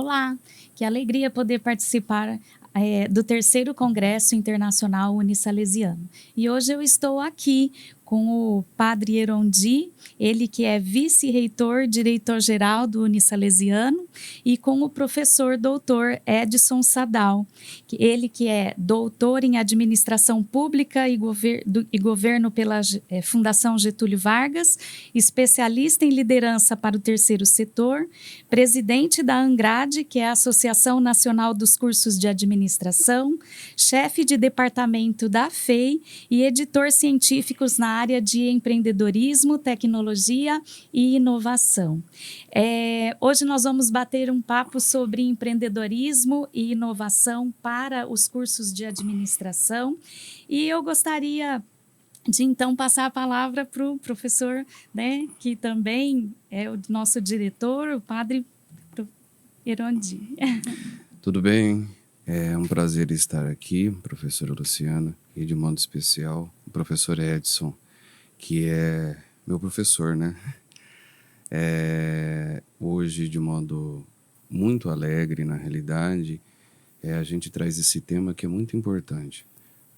Olá, que alegria poder participar do terceiro Congresso Internacional Unisalesiano. E hoje eu estou aqui com o Padre Erondi, ele que é vice-reitor, diretor-geral do Unisalesiano, e com o professor doutor Edson Sadal, ele que é doutor em Administração Pública e Governo pela Fundação Getúlio Vargas, especialista em liderança para o terceiro setor, presidente da ANGRAD, que é a Associação Nacional dos Cursos de Administração, chefe de departamento da FEI e editor científico na área de empreendedorismo, tecnologia e inovação. Hoje nós vamos bater um papo sobre empreendedorismo e inovação para os cursos de administração e eu gostaria de então passar a palavra para o professor, né, que também é o nosso diretor, o Padre Erondi. Tudo bem? É um prazer estar aqui, professora Luciana, e de modo especial o professor Edson, que é meu professor, né? Hoje, de modo muito alegre, na realidade, a gente traz esse tema que é muito importante.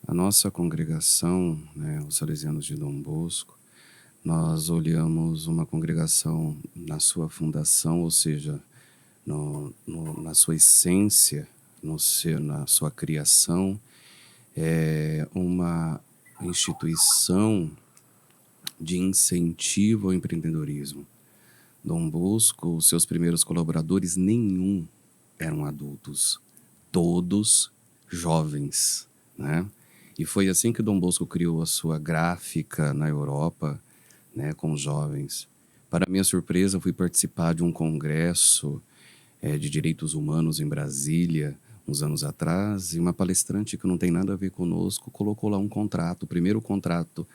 A nossa congregação, né, os Salesianos de Dom Bosco, nós olhamos uma congregação na sua fundação, ou seja, na sua essência, na sua criação, é uma instituição de incentivo ao empreendedorismo. Dom Bosco, os seus primeiros colaboradores, nenhum eram adultos, todos jovens, né? E foi assim que Dom Bosco criou a sua gráfica na Europa, né, com os jovens. Para minha surpresa, fui participar de um congresso de direitos humanos em Brasília, uns anos atrás, e uma palestrante que não tem nada a ver conosco colocou lá um contrato, o primeiro contrato,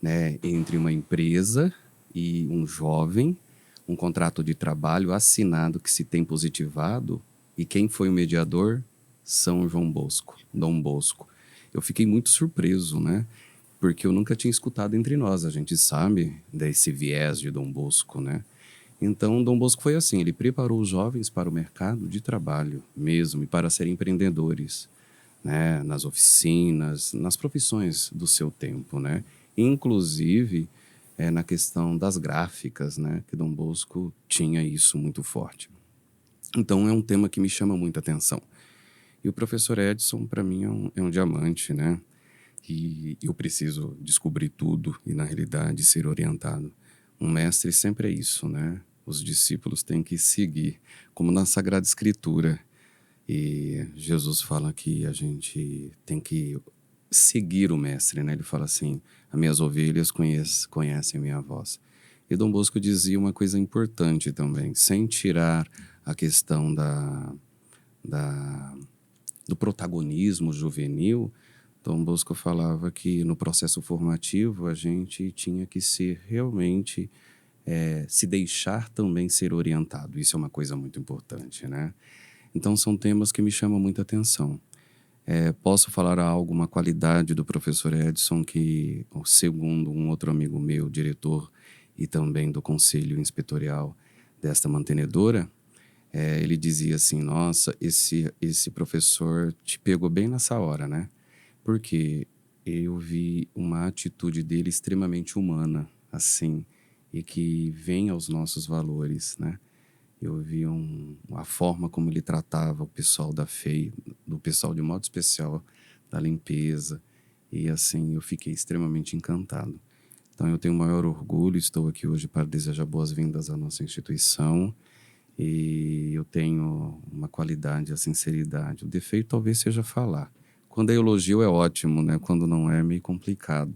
né, entre uma empresa e um jovem, um contrato de trabalho assinado que se tem positivado, e quem foi o mediador? São João Bosco, Dom Bosco. Eu fiquei muito surpreso, né? Porque eu nunca tinha escutado entre nós, a gente sabe desse viés de Dom Bosco, né? Então, Dom Bosco foi assim, ele preparou os jovens para o mercado de trabalho mesmo e para serem empreendedores, né? Nas oficinas, nas profissões do seu tempo, né? Inclusive, na questão das gráficas, né? Que Dom Bosco tinha isso muito forte. Então, é um tema que me chama muita atenção. E o professor Edson, para mim, é um diamante, né? E eu preciso descobrir tudo e, na realidade, ser orientado. Um mestre sempre é isso, né? Os discípulos têm que seguir, como na Sagrada Escritura. E Jesus fala que a gente tem que seguir o mestre, né? Ele fala assim, as minhas ovelhas conhecem a minha voz. E Dom Bosco dizia uma coisa importante também, sem tirar a questão do protagonismo juvenil. Dom Bosco falava que no processo formativo a gente tinha que ser realmente, se deixar também ser orientado. Isso é uma coisa muito importante, né? Então são temas que me chamam muita atenção. Posso falar algo, uma qualidade do professor Edson que, segundo um outro amigo meu, diretor e também do conselho inspetorial desta mantenedora, ele dizia assim, nossa, esse professor te pegou bem nessa hora, né? Porque eu vi uma atitude dele extremamente humana, assim, e que vem aos nossos valores, né? Eu vi a forma como ele tratava o pessoal da FEI, do pessoal de modo especial da limpeza, e assim, eu fiquei extremamente encantado. Então eu tenho o maior orgulho, estou aqui hoje para desejar boas-vindas à nossa instituição, e eu tenho uma qualidade, a sinceridade. O defeito talvez seja falar. Quando é elogio é ótimo, né? Quando não é meio complicado.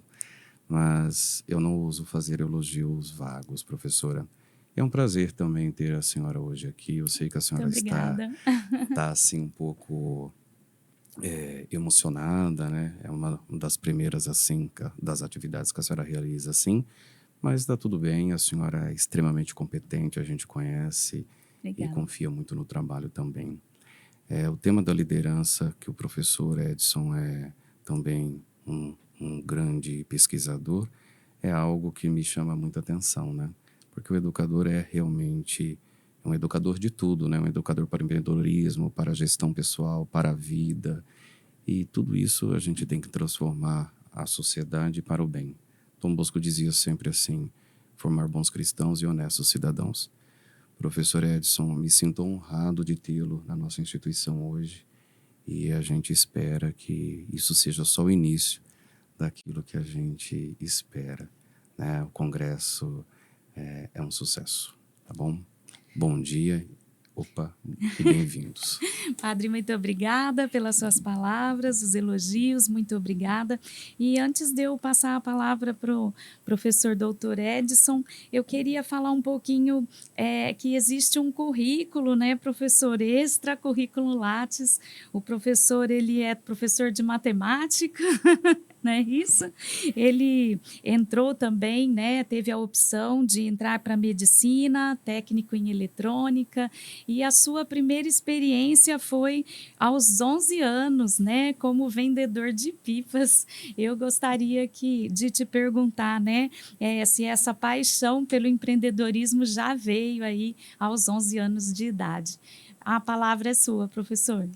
Mas eu não ouso fazer elogios vagos, professora. É um prazer também ter a senhora hoje aqui. Eu sei que a senhora Muito obrigada. está assim um pouco emocionada, né? É uma das primeiras assim das atividades que a senhora realiza assim, mas está tudo bem. A senhora é extremamente competente, a gente conhece e Obrigada. confia muito no trabalho também. O tema da liderança, que o professor Edson é também um grande pesquisador, é algo que me chama muita atenção, né? Porque o educador é realmente é um educador de tudo, né? Um educador para o empreendedorismo, para a gestão pessoal, para a vida. E tudo isso a gente tem que transformar a sociedade para o bem. Dom Bosco dizia sempre assim: formar bons cristãos e honestos cidadãos. Professor Edson, me sinto honrado de tê-lo na nossa instituição hoje e a gente espera que isso seja só o início daquilo que a gente espera, né? O congresso é um sucesso, tá bom? Bom dia, e bem-vindos. Padre, muito obrigada pelas suas palavras, os elogios, muito obrigada. E antes de eu passar a palavra para o professor doutor Edson, eu queria falar um pouquinho que existe um currículo, né, professor, extracurrículo Lattes. O professor, ele é professor de matemática, não é isso? Ele entrou também, né, teve a opção de entrar para medicina, técnico em eletrônica, e a sua primeira experiência foi aos 11 anos, né, como vendedor de pipas. Eu gostaria de te perguntar, né, se essa paixão pelo empreendedorismo já veio aí aos 11 anos de idade. A palavra é sua, professor.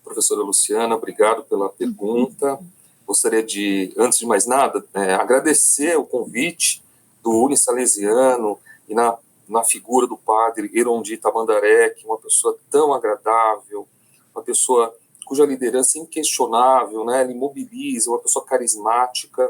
Professora Luciana, obrigado pela pergunta. Gostaria de, antes de mais nada, agradecer o convite do Unisalesiano e na figura do padre Erondi Tamandaré, que é uma pessoa tão agradável, uma pessoa cuja liderança é inquestionável, né? Ele mobiliza, uma pessoa carismática.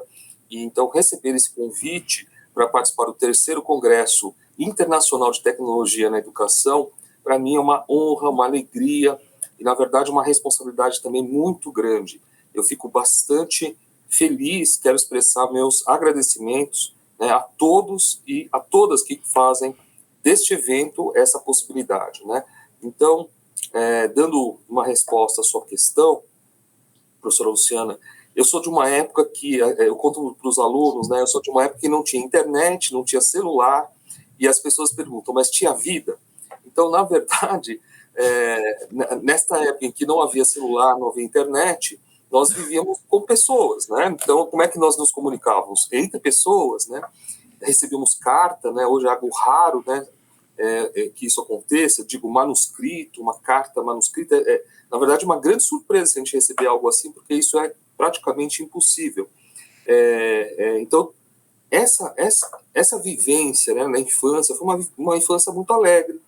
E então receber esse convite para participar do terceiro Congresso Internacional de Tecnologia na Educação, para mim é uma honra, uma alegria e, na verdade, uma responsabilidade também muito grande. Eu fico bastante feliz, quero expressar meus agradecimentos, né, a todos e a todas que fazem deste evento essa possibilidade, né? Então, dando uma resposta à sua questão, professora Luciana, eu sou de uma época que, eu conto para os alunos, né, eu sou de uma época que não tinha internet, não tinha celular, e as pessoas perguntam, mas tinha vida? Então, na verdade, nesta época em que não havia celular, não havia internet, nós vivíamos com pessoas, né? Então, como é que nós nos comunicávamos? Entre pessoas, né? Recebíamos carta, né? Hoje é algo raro, né? Que isso aconteça, digo, manuscrito, uma carta manuscrita, na verdade, uma grande surpresa se a gente receber algo assim, porque isso é praticamente impossível. Então, essa vivência, né, na infância foi uma infância muito alegre,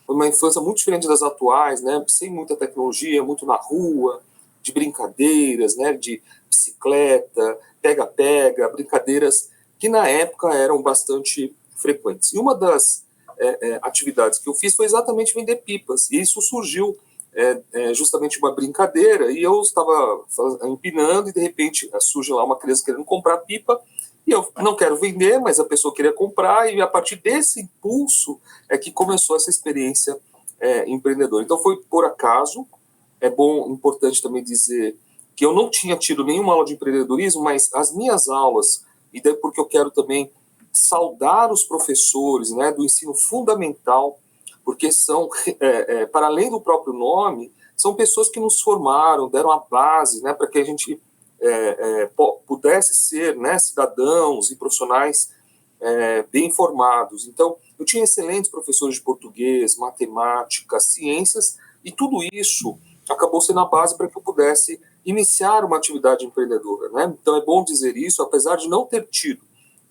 foi uma infância muito diferente das atuais, né, sem muita tecnologia, muito na rua, de brincadeiras, né, de bicicleta, pega-pega, brincadeiras que na época eram bastante frequentes. E uma das atividades que eu fiz foi exatamente vender pipas, e isso surgiu justamente uma brincadeira, e eu estava empinando e de repente surge lá uma criança querendo comprar pipa, e eu não quero vender, mas a pessoa queria comprar, e a partir desse impulso é que começou essa experiência empreendedora. Então foi por acaso. É importante também dizer que eu não tinha tido nenhuma aula de empreendedorismo, mas as minhas aulas, e daí porque eu quero também saudar os professores, né, do ensino fundamental, porque são, para além do próprio nome, são pessoas que nos formaram, deram a base, né, para que a gente pudesse ser, né, cidadãos e profissionais bem formados. Então, eu tinha excelentes professores de português, matemática, ciências, e tudo isso acabou sendo a base para que eu pudesse iniciar uma atividade empreendedora, né? Então, é bom dizer isso, apesar de não ter tido,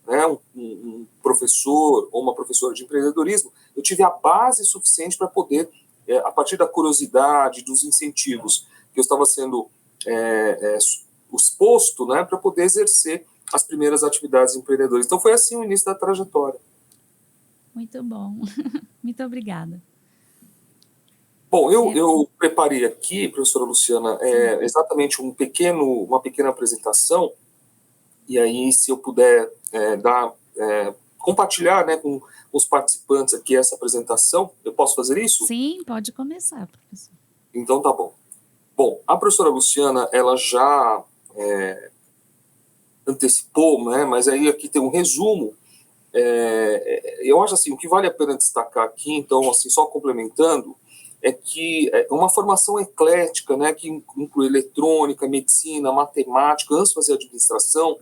né, um professor ou uma professora de empreendedorismo, eu tive a base suficiente para poder, a partir da curiosidade, dos incentivos que eu estava sendo exposto, né, para poder exercer as primeiras atividades empreendedoras. Então, foi assim o início da trajetória. Muito bom. Muito obrigada. Bom, eu preparei aqui, professora Luciana, exatamente uma pequena apresentação, e aí, se eu puder compartilhar, né, com os participantes aqui essa apresentação, eu posso fazer isso? Sim, pode começar, professor. Então, tá bom. Bom, a professora Luciana, ela já antecipou, né, mas aí aqui tem um resumo. Eu acho assim, o que vale a pena destacar aqui, então, assim, só complementando, é que é uma formação eclética, né, que inclui eletrônica, medicina, matemática, antes de fazer administração,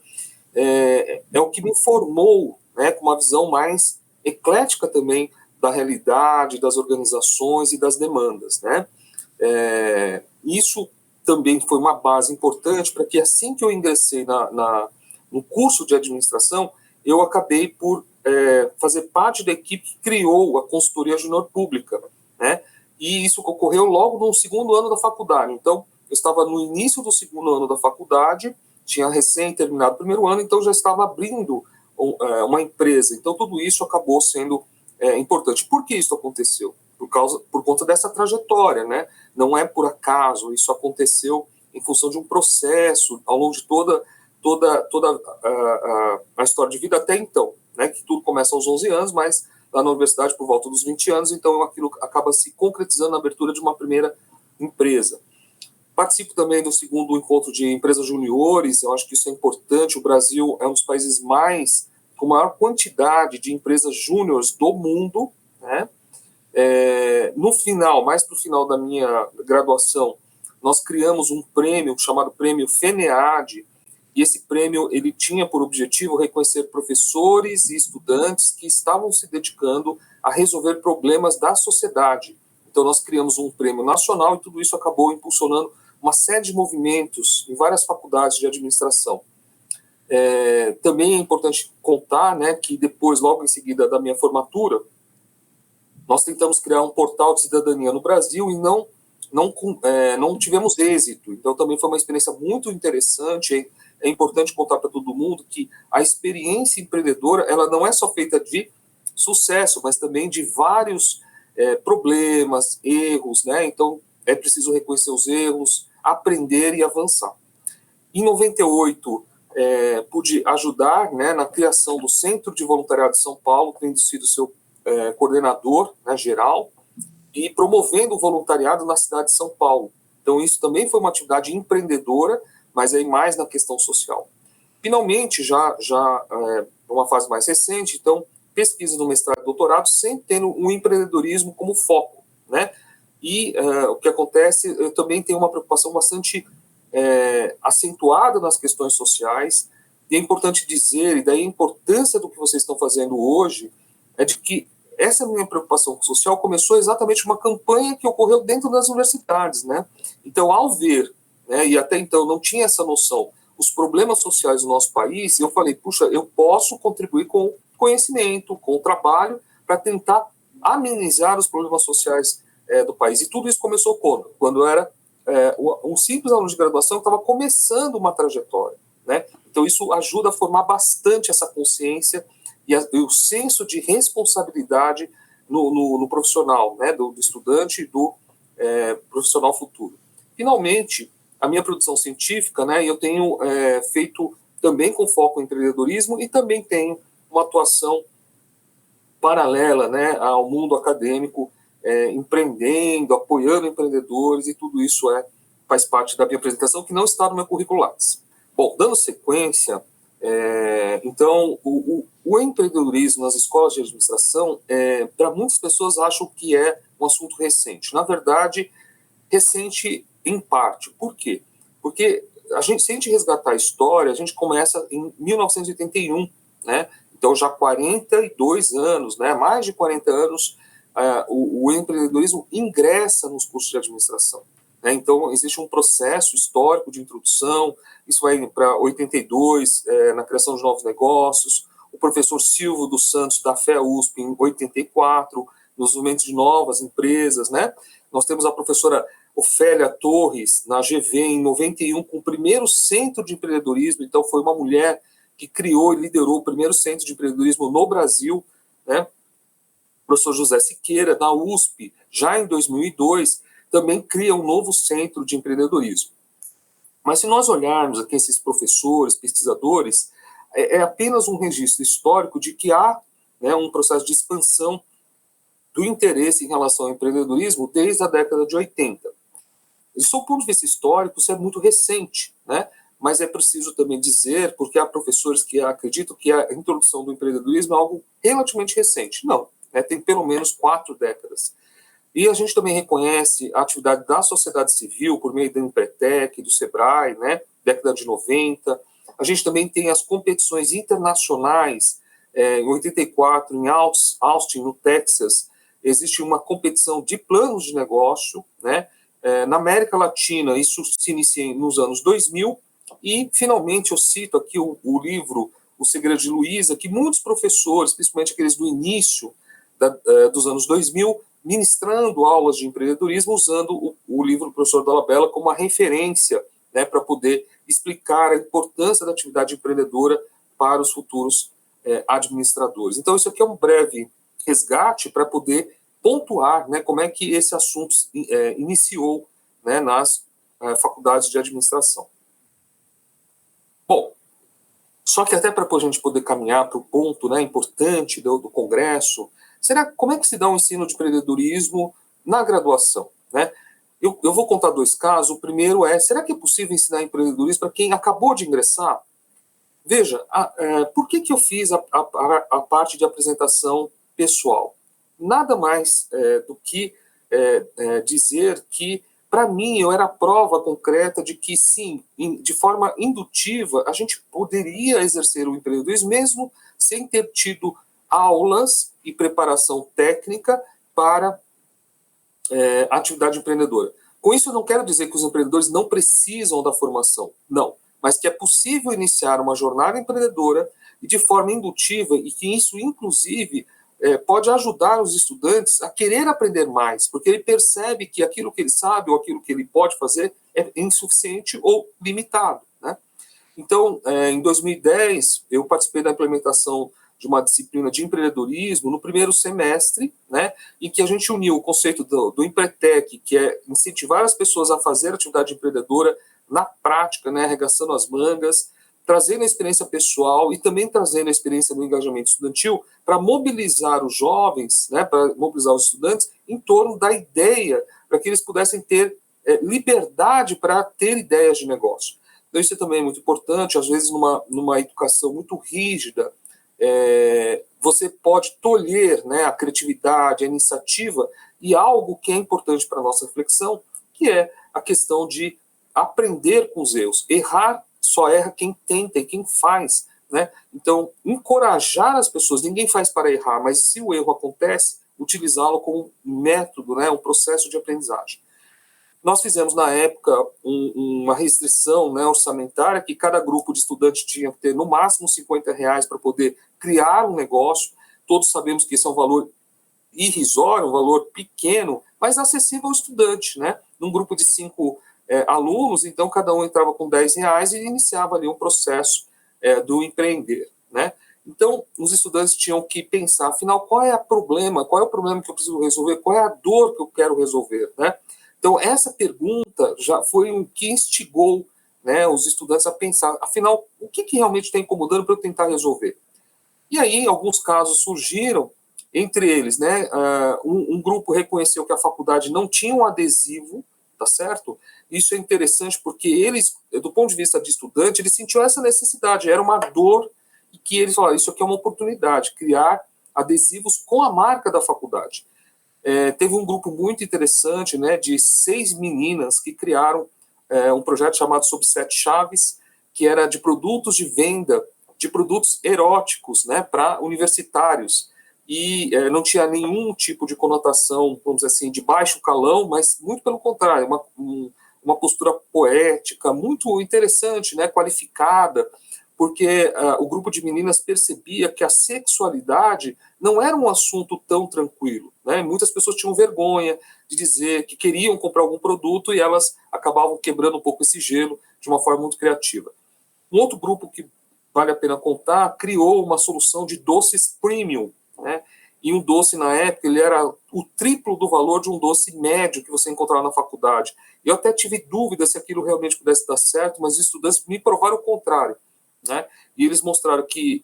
é o que me formou, né, com uma visão mais eclética também da realidade, das organizações e das demandas, né? Isso também foi uma base importante para que, assim que eu ingressei no curso de administração, eu acabei por fazer parte da equipe que criou a consultoria júnior pública, né? E isso ocorreu logo no segundo ano da faculdade. Então, eu estava no início do segundo ano da faculdade, tinha recém terminado o primeiro ano, então já estava abrindo uma empresa. Então, tudo isso acabou sendo importante. Por que isso aconteceu? Por conta dessa trajetória, né? Não é por acaso, isso aconteceu em função de um processo ao longo de toda a história de vida até então, né? Que tudo começa aos 11 anos, mas lá na universidade por volta dos 20 anos, então aquilo acaba se concretizando na abertura de uma primeira empresa. Participo também do segundo encontro de empresas juniores, eu acho que isso é importante. O Brasil é um dos países com maior quantidade de empresas júniores do mundo, né? No final, mais para o final da minha graduação, nós criamos um prêmio chamado Prêmio FENEAD, e esse prêmio ele tinha por objetivo reconhecer professores e estudantes que estavam se dedicando a resolver problemas da sociedade. Então nós criamos um prêmio nacional e tudo isso acabou impulsionando uma série de movimentos em várias faculdades de administração. Também é importante contar, né, que depois, logo em seguida da minha formatura, nós tentamos criar um portal de cidadania no Brasil e não tivemos êxito. Então também foi uma experiência muito interessante. É importante contar para todo mundo que a experiência empreendedora ela não é só feita de sucesso, mas também de vários problemas, erros, né? Então é preciso reconhecer os erros, aprender e avançar. Em 98, pude ajudar, né, na criação do Centro de Voluntariado de São Paulo, tendo sido seu coordenador, né, geral, e promovendo o voluntariado na cidade de São Paulo. Então isso também foi uma atividade empreendedora, mas aí mais na questão social. Finalmente, já numa fase mais recente, então, pesquisa no mestrado e doutorado, sempre tendo um empreendedorismo como foco, né? E o que acontece, eu também tenho uma preocupação bastante acentuada nas questões sociais, e é importante dizer, e daí a importância do que vocês estão fazendo hoje, é de que essa minha preocupação social começou exatamente uma campanha que ocorreu dentro das universidades, né? Então, ao ver, né, e até então não tinha essa noção, os problemas sociais do nosso país, eu falei, puxa, eu posso contribuir com o conhecimento, com o trabalho, para tentar amenizar os problemas sociais do país. E tudo isso começou quando eu era um simples aluno de graduação que estava começando uma trajetória, né? Então, isso ajuda a formar bastante essa consciência e o senso de responsabilidade no profissional, né, do estudante e do profissional futuro. Finalmente, a minha produção científica, né, eu tenho feito também com foco em empreendedorismo e também tenho uma atuação paralela, né, ao mundo acadêmico, empreendendo, apoiando empreendedores, e tudo isso faz parte da minha apresentação, que não está no meu currículo Lattes. Bom, dando sequência, então, o empreendedorismo nas escolas de administração, para muitas pessoas, acham que é um assunto recente. Na verdade, recente em parte. Por quê? Porque se a gente resgatar a história, a gente começa em 1981, né? Então, já 42 anos, né? Mais de 40 anos, o empreendedorismo ingressa nos cursos de administração. Né? Então, existe um processo histórico de introdução, isso vai para 82, na criação de novos negócios, o professor Silvio dos Santos, da FEA-USP, em 84, nos movimentos de novas empresas, né? Nós temos a professora Ofélia Torres, na GV, em 91, com o primeiro centro de empreendedorismo. Então, foi uma mulher que criou e liderou o primeiro centro de empreendedorismo no Brasil, né? O professor José Siqueira, na USP, já em 2002, também cria um novo centro de empreendedorismo. Mas se nós olharmos aqui esses professores, pesquisadores, é apenas um registro histórico de que há, né, um processo de expansão do interesse em relação ao empreendedorismo desde a década de 80. E, sob o ponto de vista histórico, isso é muito recente, né? Mas é preciso também dizer, porque há professores que acreditam que a introdução do empreendedorismo é algo relativamente recente. Não, né? Tem pelo menos 4 décadas. E a gente também reconhece a atividade da sociedade civil por meio do Empretec, do Sebrae, né? Década de 90. A gente também tem as competições internacionais em 84, em Austin, no Texas, existe uma competição de planos de negócio, né? Na América Latina, isso se inicia nos anos 2000, e, finalmente, eu cito aqui o livro O Segredo de Luiza, que muitos professores, principalmente aqueles do início dos anos 2000, ministrando aulas de empreendedorismo, usando o livro do professor Dolabella como uma referência, né, para poder explicar a importância da atividade empreendedora para os futuros administradores. Então, isso aqui é um breve resgate para poder pontuar, né, como é que esse assunto iniciou, né, nas faculdades de administração. Bom, só que até para a gente poder caminhar para o ponto, né, importante do congresso, como é que se dá o ensino de empreendedorismo na graduação, né? Eu vou contar 2 casos. O primeiro será que é possível ensinar empreendedorismo para quem acabou de ingressar? Veja, por que eu fiz a parte de apresentação pessoal? Nada mais do que dizer que, para mim, eu era a prova concreta de que, sim, de forma indutiva, a gente poderia exercer o empreendedorismo mesmo sem ter tido aulas e preparação técnica para a atividade empreendedora. Com isso, eu não quero dizer que os empreendedores não precisam da formação, não, mas que é possível iniciar uma jornada empreendedora e de forma indutiva, e que isso, inclusive, pode ajudar os estudantes a querer aprender mais, porque ele percebe que aquilo que ele sabe ou aquilo que ele pode fazer é insuficiente ou limitado, né? Então, em 2010, eu participei da implementação de uma disciplina de empreendedorismo no primeiro semestre, né, em que a gente uniu o conceito do Empretec, que é incentivar as pessoas a fazer atividade empreendedora na prática, né, arregaçando as mangas, trazendo a experiência pessoal e também trazendo a experiência do engajamento estudantil para mobilizar os jovens, né, para mobilizar os estudantes em torno da ideia, para que eles pudessem ter liberdade para ter ideias de negócio. Então, isso também é muito importante. Às vezes, numa educação muito rígida, você pode tolher, né, a criatividade, a iniciativa, e algo que é importante para a nossa reflexão, que é a questão de aprender com os erros. Errar só erra quem tenta e quem faz, né? Então, encorajar as pessoas, ninguém faz para errar, mas se o erro acontece, utilizá-lo como um método, né, um processo de aprendizagem. Nós fizemos, na época, uma restrição, né, orçamentária, que cada grupo de estudantes tinha que ter, no máximo, R$50 para poder criar um negócio. Todos sabemos que esse é um valor irrisório, um valor pequeno, mas acessível ao estudante, né? Num grupo de 5 alunos, então cada um entrava com R$10 e iniciava ali um processo do empreender, né? Então, os estudantes tinham que pensar, afinal, qual é o problema que eu preciso resolver, qual é a dor que eu quero resolver, né? Então, essa pergunta já foi o que instigou, né, os estudantes a pensar, afinal, o que realmente está incomodando para eu tentar resolver? E aí, alguns casos surgiram, entre eles, né, um grupo reconheceu que a faculdade não tinha um adesivo, tá certo? Isso é interessante porque eles, do ponto de vista de estudante, eles sentiam essa necessidade, era uma dor, e que eles falaram, isso aqui é uma oportunidade, criar adesivos com a marca da faculdade. Teve um grupo muito interessante, né, de 6 meninas que criaram um projeto chamado Sob 7 Chaves, que era de produtos de venda, de produtos eróticos, né, para universitários. E não tinha nenhum tipo de conotação, vamos dizer assim, de baixo calão, mas muito pelo contrário, uma postura poética, muito interessante, né, qualificada, porque o grupo de meninas percebia que a sexualidade não era um assunto tão tranquilo, né? Muitas pessoas tinham vergonha de dizer que queriam comprar algum produto e elas acabavam quebrando um pouco esse gelo de uma forma muito criativa. Um outro grupo que vale a pena contar criou uma solução de doces premium, né? E um doce, na época, ele era o triplo do valor de um doce médio que você encontrava na faculdade. Eu até tive dúvida se aquilo realmente pudesse dar certo, mas os estudantes me provaram o contrário, né? E eles mostraram que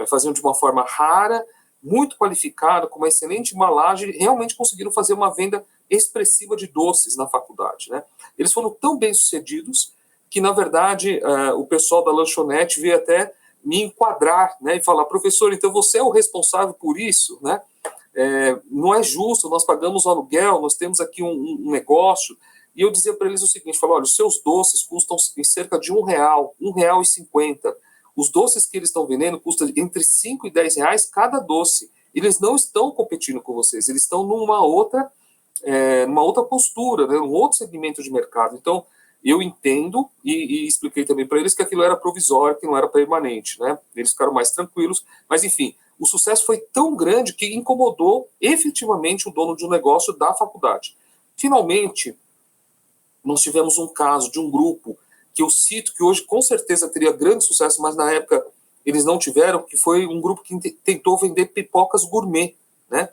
faziam de uma forma rara, muito qualificada, com uma excelente embalagem, e realmente conseguiram fazer uma venda expressiva de doces na faculdade, né? Eles foram tão bem sucedidos que, na verdade, o pessoal da lanchonete veio até me enquadrar, né, e falar, professor, então você é o responsável por isso, né? Não é justo, nós pagamos o aluguel, nós temos aqui um negócio. E eu dizia para eles o seguinte, olha, os seus doces custam em cerca de R$1, R$1,50. Os doces que eles estão vendendo custam entre 5 e 10 reais cada doce. Eles não estão competindo com vocês, eles estão numa outra postura, né, num outro segmento de mercado. Então, eu entendo e expliquei também para eles que aquilo era provisório, que não era permanente, né? Eles ficaram mais tranquilos, mas enfim, o sucesso foi tão grande que incomodou efetivamente o dono de um negócio da faculdade. Finalmente, nós tivemos um caso de um grupo que eu cito, que hoje com certeza teria grande sucesso, mas na época eles não tiveram, que foi um grupo que tentou vender pipocas gourmet, né?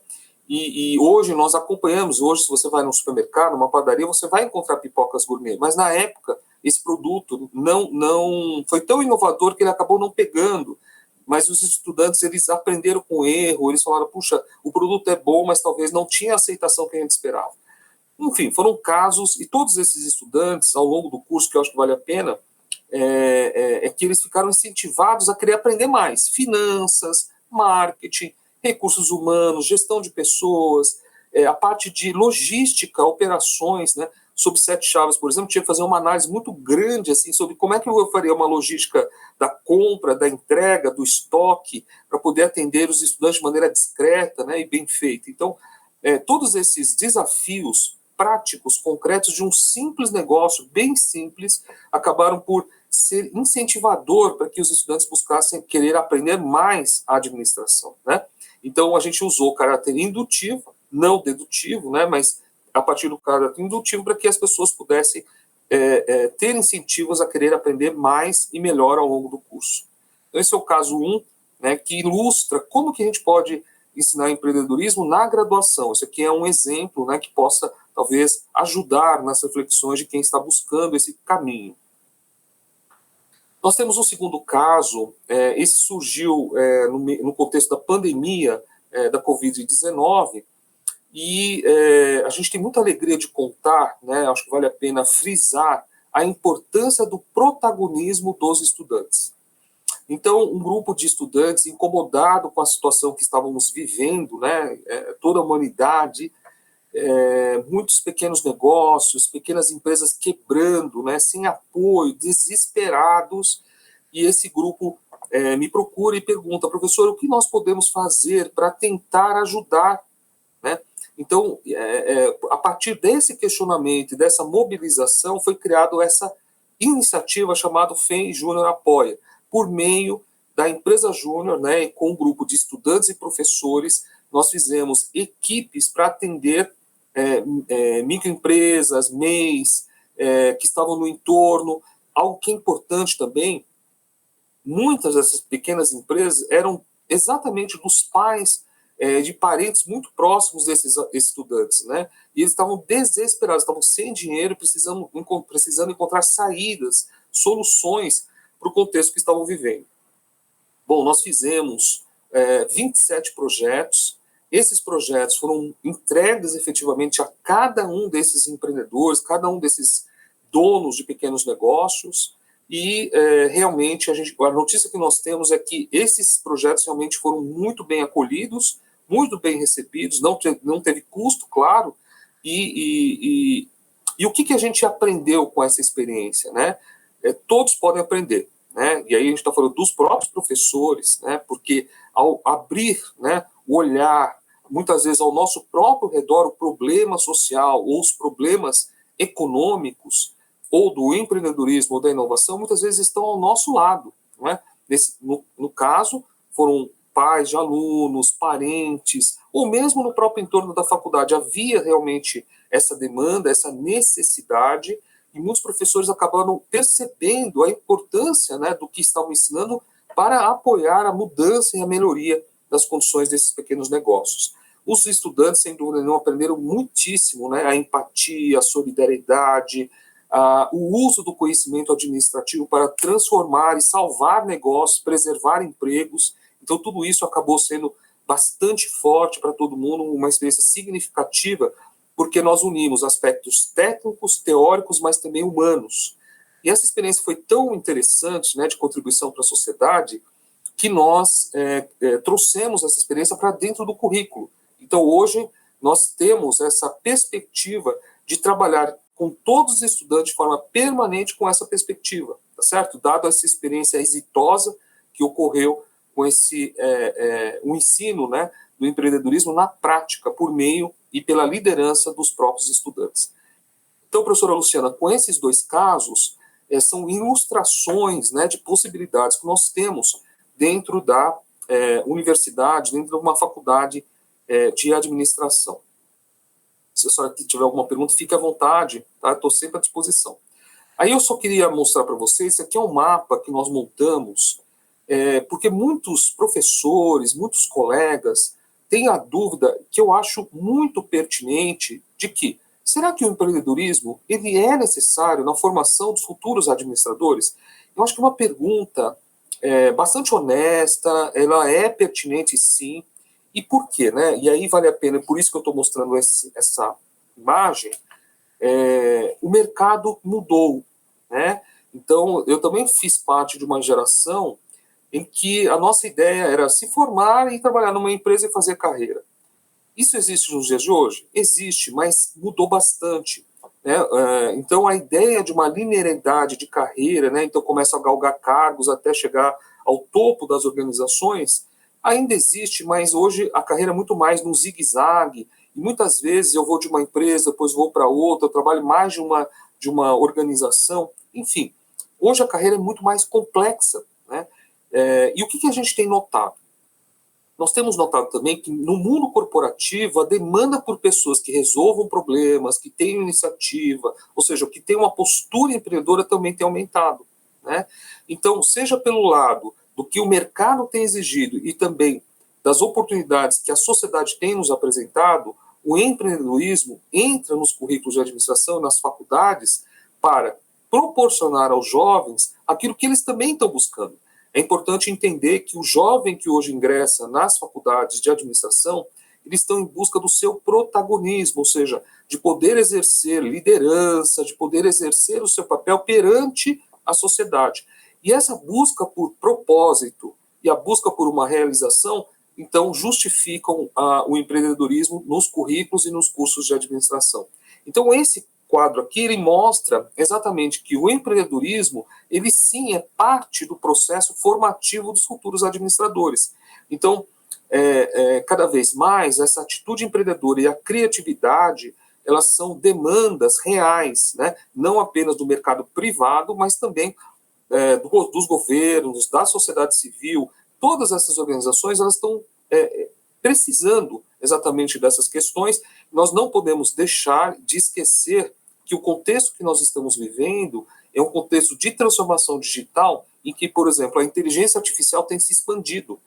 E hoje nós acompanhamos, hoje se você vai no supermercado, numa padaria, você vai encontrar pipocas gourmet, mas na época esse produto não foi tão inovador que ele acabou não pegando, mas os estudantes, eles aprenderam com o erro, eles falaram, puxa, o produto é bom, mas talvez não tinha a aceitação que a gente esperava. Enfim, foram casos, e todos esses estudantes, ao longo do curso, que eu acho que vale a pena, que eles ficaram incentivados a querer aprender mais. Finanças, marketing, recursos humanos, gestão de pessoas, a parte de logística, operações, né? Sobre 7 chaves, por exemplo, tinha que fazer uma análise muito grande assim, sobre como é que eu faria uma logística da compra, da entrega, do estoque, para poder atender os estudantes de maneira discreta, né, e bem feita. Então, todos esses desafios práticos, concretos de um simples negócio, bem simples, acabaram por ser incentivador para que os estudantes buscassem querer aprender mais a administração, né? Então, a gente usou o caráter indutivo, não dedutivo, né, mas a partir do caráter indutivo para que as pessoas pudessem ter incentivos a querer aprender mais e melhor ao longo do curso. Então, esse é o caso 1, né, que ilustra como que a gente pode ensinar empreendedorismo na graduação. Isso aqui é um exemplo, né, que possa, talvez, ajudar nas reflexões de quem está buscando esse caminho. Nós temos um segundo caso, esse surgiu no contexto da pandemia da Covid-19, e a gente tem muita alegria de contar, né, acho que vale a pena frisar a importância do protagonismo dos estudantes. Então, um grupo de estudantes incomodado com a situação que estávamos vivendo, né, toda a humanidade, muitos pequenos negócios, pequenas empresas quebrando, né, sem apoio, desesperados, e esse grupo me procura e pergunta, professor, o que nós podemos fazer para tentar ajudar, né? Então, a partir desse questionamento e dessa mobilização, foi criada essa iniciativa chamada FEM Júnior Apoia, por meio da empresa Júnior, né, com um grupo de estudantes e professores, nós fizemos equipes para atender microempresas, MEIs, que estavam no entorno. Algo que é importante também, muitas dessas pequenas empresas eram exatamente dos pais de parentes muito próximos desses estudantes, né? E eles estavam desesperados, estavam sem dinheiro, precisando encontrar saídas, soluções para o contexto que estavam vivendo. Bom, nós fizemos 27 projetos. Esses projetos foram entregues efetivamente a cada um desses empreendedores, cada um desses donos de pequenos negócios, e realmente a notícia que nós temos é que esses projetos realmente foram muito bem acolhidos, muito bem recebidos, não teve custo, claro, e o que a gente aprendeu com essa experiência, né? Todos podem aprender, né? E aí a gente está falando dos próprios professores, né? Porque ao abrir, né, o olhar, muitas vezes ao nosso próprio redor, o problema social ou os problemas econômicos, ou do empreendedorismo ou da inovação, muitas vezes estão ao nosso lado, não é? No caso, foram pais de alunos, parentes, ou mesmo no próprio entorno da faculdade. Havia realmente essa demanda, essa necessidade, e muitos professores acabaram percebendo a importância, né, do que estavam ensinando para apoiar a mudança e a melhoria das condições desses pequenos negócios. Os estudantes, sem dúvida nenhuma, aprenderam muitíssimo, né, a empatia, a solidariedade, o uso do conhecimento administrativo para transformar e salvar negócios, preservar empregos. Então, tudo isso acabou sendo bastante forte para todo mundo, uma experiência significativa, porque nós unimos aspectos técnicos, teóricos, mas também humanos. E essa experiência foi tão interessante, né, de contribuição para a sociedade, que nós trouxemos essa experiência para dentro do currículo. Então, hoje, nós temos essa perspectiva de trabalhar com todos os estudantes de forma permanente com essa perspectiva, tá certo? Dado essa experiência exitosa que ocorreu com o ensino, né, do empreendedorismo na prática, por meio e pela liderança dos próprios estudantes. Então, professora Luciana, com esses dois casos, são ilustrações, né, de possibilidades que nós temos dentro da universidade, dentro de uma faculdade de administração. Se a senhora tiver alguma pergunta, fique à vontade, tá? Estou sempre à disposição. Aí eu só queria mostrar para vocês, esse aqui é um mapa que nós montamos, porque muitos professores, muitos colegas têm a dúvida que eu acho muito pertinente de que, será que o empreendedorismo ele é necessário na formação dos futuros administradores? Eu acho que é uma pergunta bastante honesta, ela é pertinente sim, e por quê, né? E aí vale a pena, por isso que eu estou mostrando essa imagem, o mercado mudou, né? Então, eu também fiz parte de uma geração em que a nossa ideia era se formar e trabalhar numa empresa e fazer carreira. Isso existe nos dias de hoje? Existe, mas mudou bastante, né? Então, a ideia de uma linearidade de carreira, né? Então, começa a galgar cargos até chegar ao topo das organizações, ainda existe, mas hoje a carreira é muito mais no zigue-zague, e muitas vezes eu vou de uma empresa, depois vou para outra, eu trabalho mais de uma organização, enfim. Hoje a carreira é muito mais complexa, né? E o que a gente tem notado? Nós temos notado também que no mundo corporativo a demanda por pessoas que resolvam problemas, que tenham iniciativa, ou seja, que tenham uma postura empreendedora também tem aumentado, né? Então, seja pelo lado do que o mercado tem exigido e também das oportunidades que a sociedade tem nos apresentado, o empreendedorismo entra nos currículos de administração, nas faculdades, para proporcionar aos jovens aquilo que eles também estão buscando. É importante entender que o jovem que hoje ingressa nas faculdades de administração, eles estão em busca do seu protagonismo, ou seja, de poder exercer liderança, de poder exercer o seu papel perante a sociedade. E essa busca por propósito e a busca por uma realização, então, justificam o empreendedorismo nos currículos e nos cursos de administração. Então, esse quadro aqui, ele mostra exatamente que o empreendedorismo, ele sim é parte do processo formativo dos futuros administradores. Então, cada vez mais, essa atitude empreendedora e a criatividade, elas são demandas reais, né? Não apenas do mercado privado, mas também dos governos, da sociedade civil. Todas essas organizações, elas estão precisando exatamente dessas questões. Nós não podemos deixar de esquecer que o contexto que nós estamos vivendo é um contexto de transformação digital em que, por exemplo, a inteligência artificial tem se expandido.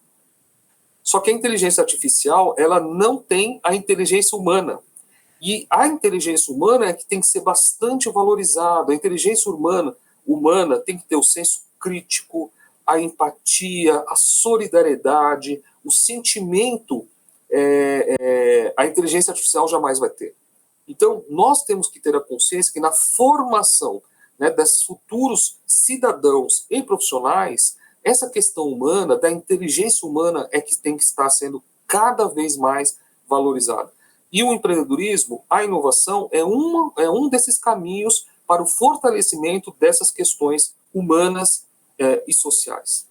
Só que a inteligência artificial, ela não tem a inteligência humana. E a inteligência humana é que tem que ser bastante valorizada. A inteligência humana tem que ter o senso crítico, a empatia, a solidariedade, o sentimento, a inteligência artificial jamais vai ter. Então, nós temos que ter a consciência que na formação, né, desses futuros cidadãos e profissionais, essa questão humana, da inteligência humana, é que tem que estar sendo cada vez mais valorizada. E o empreendedorismo, a inovação, é um desses caminhos para o fortalecimento dessas questões humanas e sociais.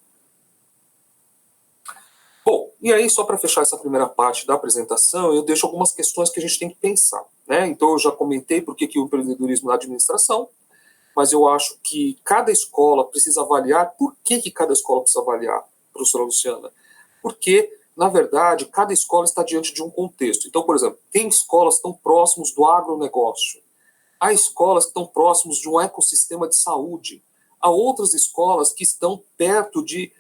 Bom, e aí, só para fechar essa primeira parte da apresentação, eu deixo algumas questões que a gente tem que pensar, né? Então, eu já comentei por que o empreendedorismo na administração, mas eu acho que cada escola precisa avaliar. Por que cada escola precisa avaliar, professora Luciana? Porque, na verdade, cada escola está diante de um contexto. Então, por exemplo, tem escolas que estão próximos do agronegócio, há escolas que estão próximos de um ecossistema de saúde, há outras escolas que estão perto de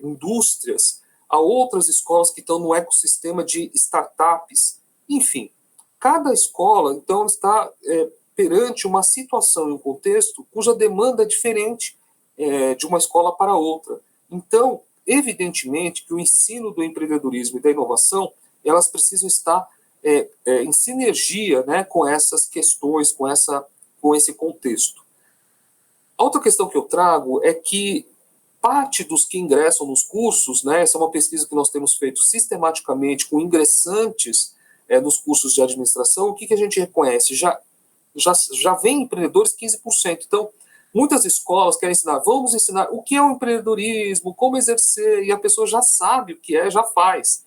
indústrias, há outras escolas que estão no ecossistema de startups. Enfim, cada escola, então, está perante uma situação e um contexto cuja demanda é diferente de uma escola para outra. Então, evidentemente que o ensino do empreendedorismo e da inovação, elas precisam estar em sinergia, né, com essas questões, com esse contexto. A outra questão que eu trago é que parte dos que ingressam nos cursos, né, essa é uma pesquisa que nós temos feito sistematicamente com ingressantes nos cursos de administração, o que a gente reconhece? Já vem empreendedores 15%. Então, Muitas escolas querem ensinar, vamos ensinar o que é o empreendedorismo, como exercer, e a pessoa já sabe o que é, já faz.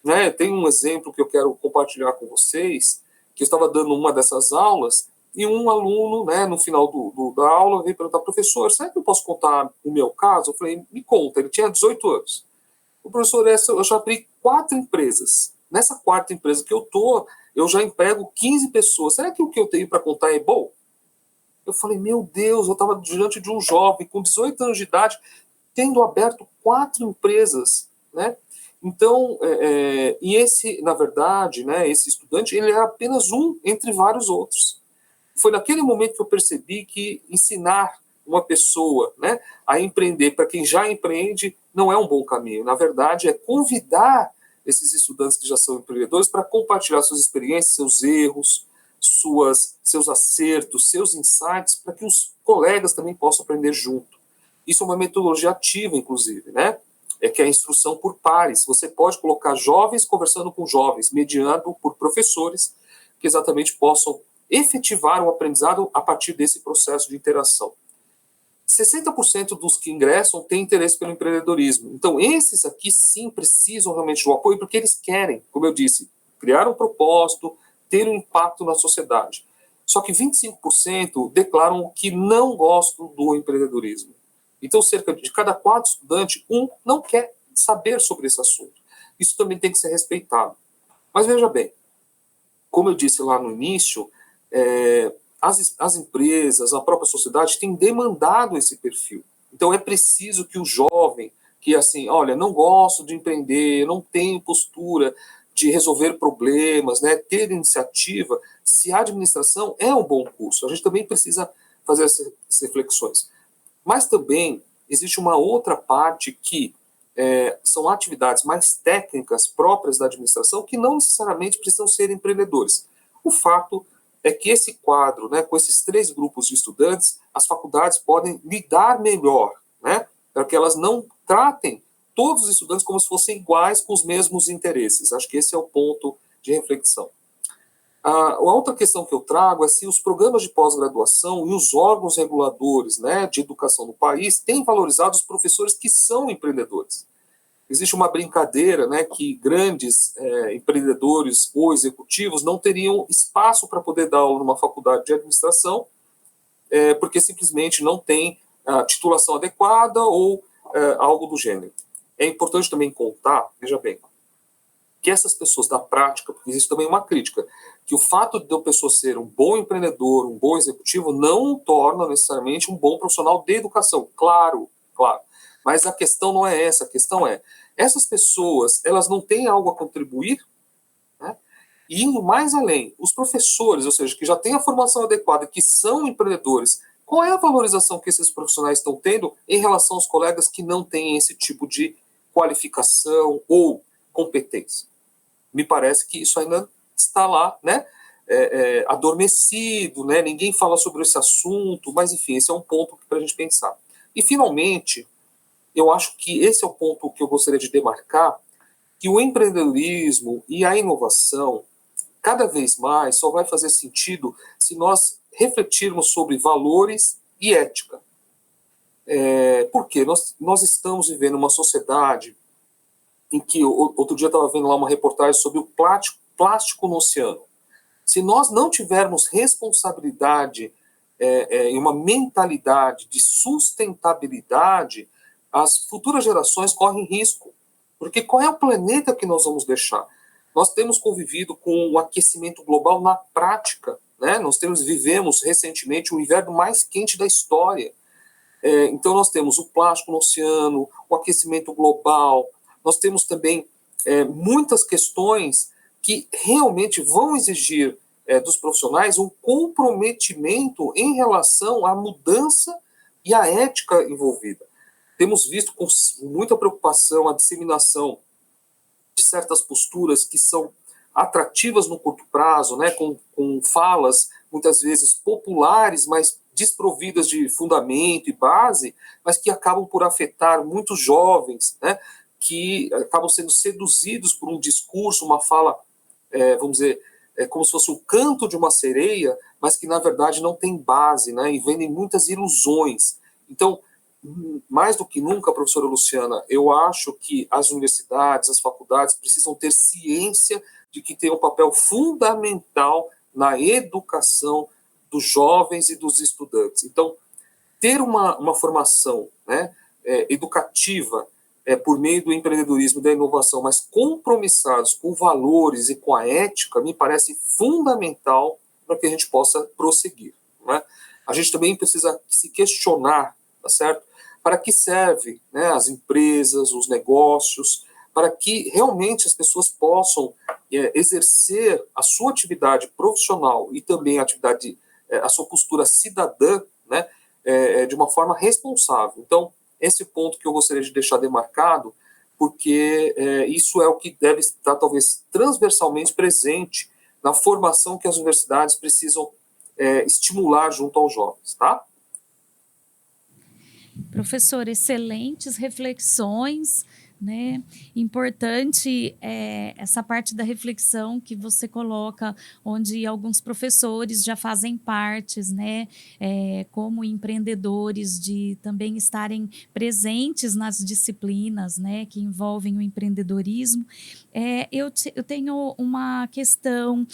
Né? Tem um exemplo que eu quero compartilhar com vocês, que eu estava dando uma dessas aulas, e um aluno, né, no final da aula, veio perguntar, professor, será que eu posso contar o meu caso? Eu falei, me conta, ele tinha 18 anos. O professor, eu já abri 4 empresas. Nessa 4ª empresa que eu tô, eu já emprego 15 pessoas. Será que o que eu tenho para contar é bom? Eu falei, meu Deus, eu estava diante de um jovem com 18 anos de idade, tendo aberto 4 empresas, né? Então, e esse, na verdade, né, esse estudante, ele é apenas um entre vários outros. Foi naquele momento que eu percebi que ensinar uma pessoa, né, a empreender para quem já empreende não é um bom caminho. Na verdade, é convidar esses estudantes que já são empreendedores para compartilhar suas experiências, seus erros, seus acertos, seus insights, para que os colegas também possam aprender junto. Isso é uma metodologia ativa, inclusive, né? É que é a instrução por pares. Você pode colocar jovens conversando com jovens, mediado por professores, que exatamente possam efetivar o aprendizado a partir desse processo de interação. 60% dos que ingressam têm interesse pelo empreendedorismo. Então, esses aqui sim precisam realmente do apoio, porque eles querem, como eu disse, criar um propósito, ter um impacto na sociedade. Só que 25% declaram que não gostam do empreendedorismo. Então, cerca de cada 4 estudantes, um não quer saber sobre esse assunto. Isso também tem que ser respeitado. Mas veja bem, como eu disse lá no início, as empresas, a própria sociedade tem demandado esse perfil. Então é preciso que o jovem, que assim, olha, não gosto de empreender, não tenho postura de resolver problemas, né, ter iniciativa, se a administração é um bom curso. A gente também precisa fazer essas reflexões. Mas também existe uma outra parte que são atividades mais técnicas próprias da administração que não necessariamente precisam ser empreendedores. O fato é que esse quadro, né, com esses 3 grupos de estudantes, as faculdades podem lidar melhor, né, para que elas não tratem todos os estudantes como se fossem iguais, com os mesmos interesses. Acho que esse é o ponto de reflexão. A outra questão que eu trago é se os programas de pós-graduação e os órgãos reguladores, né, de educação no país têm valorizado os professores que são empreendedores. Existe uma brincadeira, né, que grandes empreendedores ou executivos não teriam espaço para poder dar aula numa faculdade de administração, porque simplesmente não tem a titulação adequada ou algo do gênero. É importante também contar, veja bem, que essas pessoas da prática, porque existe também uma crítica, que o fato de a pessoa ser um bom empreendedor, um bom executivo, não o torna necessariamente um bom profissional de educação. Claro, claro. Mas a questão não é essa, a questão é, essas pessoas, elas não têm algo a contribuir, né? E indo mais além, os professores, ou seja, que já têm a formação adequada, que são empreendedores, qual é a valorização que esses profissionais estão tendo em relação aos colegas que não têm esse tipo de qualificação ou competência? Me parece que isso ainda está lá, né, adormecido, né, ninguém fala sobre esse assunto, mas enfim, esse é um ponto para a gente pensar. E finalmente, eu acho que esse é o ponto que eu gostaria de demarcar, que o empreendedorismo e a inovação, cada vez mais, só vai fazer sentido se nós refletirmos sobre valores e ética. Porque nós estamos vivendo uma sociedade em que, outro dia eu estava vendo lá uma reportagem sobre o plástico no oceano. Se nós não tivermos responsabilidade e uma mentalidade de sustentabilidade, as futuras gerações correm risco. Porque qual é o planeta que nós vamos deixar? Nós temos convivido com o aquecimento global na prática, né? Vivemos recentemente o inverno mais quente da história. Então nós temos o plástico no oceano, o aquecimento global, nós temos também muitas questões que realmente vão exigir dos profissionais um comprometimento em relação à mudança e à ética envolvida. Temos visto com muita preocupação a disseminação de certas posturas que são atrativas no curto prazo, né, com falas muitas vezes populares, mas desprovidas de fundamento e base, mas que acabam por afetar muitos jovens, né, que acabam sendo seduzidos por um discurso, uma fala, vamos dizer, como se fosse o canto de uma sereia, mas que na verdade não tem base, né, e vendem muitas ilusões. Então, mais do que nunca, professora Luciana, eu acho que as universidades, as faculdades precisam ter ciência de que tem um papel fundamental na educação dos jovens e dos estudantes. Então, ter uma formação, né, educativa por meio do empreendedorismo e da inovação, mas compromissados com valores e com a ética, me parece fundamental para que a gente possa prosseguir. Né? A gente também precisa se questionar, tá certo? Para que serve, né, as empresas, os negócios, para que realmente as pessoas possam exercer a sua atividade profissional e também a sua postura cidadã, né, de uma forma responsável. Então, esse ponto que eu gostaria de deixar demarcado, porque isso é o que deve estar, talvez, transversalmente presente na formação que as universidades precisam estimular junto aos jovens, tá? Professor, excelentes reflexões, né? Importante essa parte da reflexão que você coloca, onde alguns professores já fazem partes, né? Como empreendedores, de também estarem presentes nas disciplinas, né? Que envolvem o empreendedorismo. Eu tenho uma questão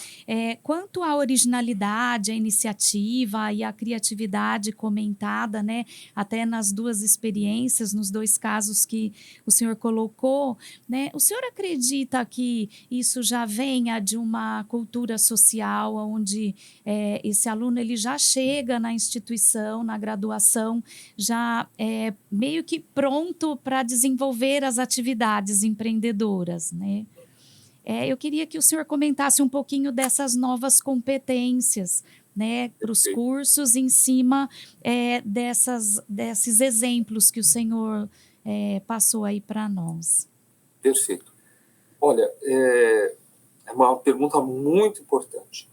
quanto à originalidade, à iniciativa e à criatividade comentada, né? Até nas duas experiências, nos dois casos que o senhor colocou, né? O senhor acredita que isso já venha de uma cultura social, onde esse aluno ele já chega na instituição, na graduação, já meio que pronto para desenvolver as atividades empreendedoras, né? Eu queria que o senhor comentasse um pouquinho dessas novas competências, né, para os cursos, em cima desses exemplos que o senhor passou aí para nós. Perfeito. Olha, é uma pergunta muito importante.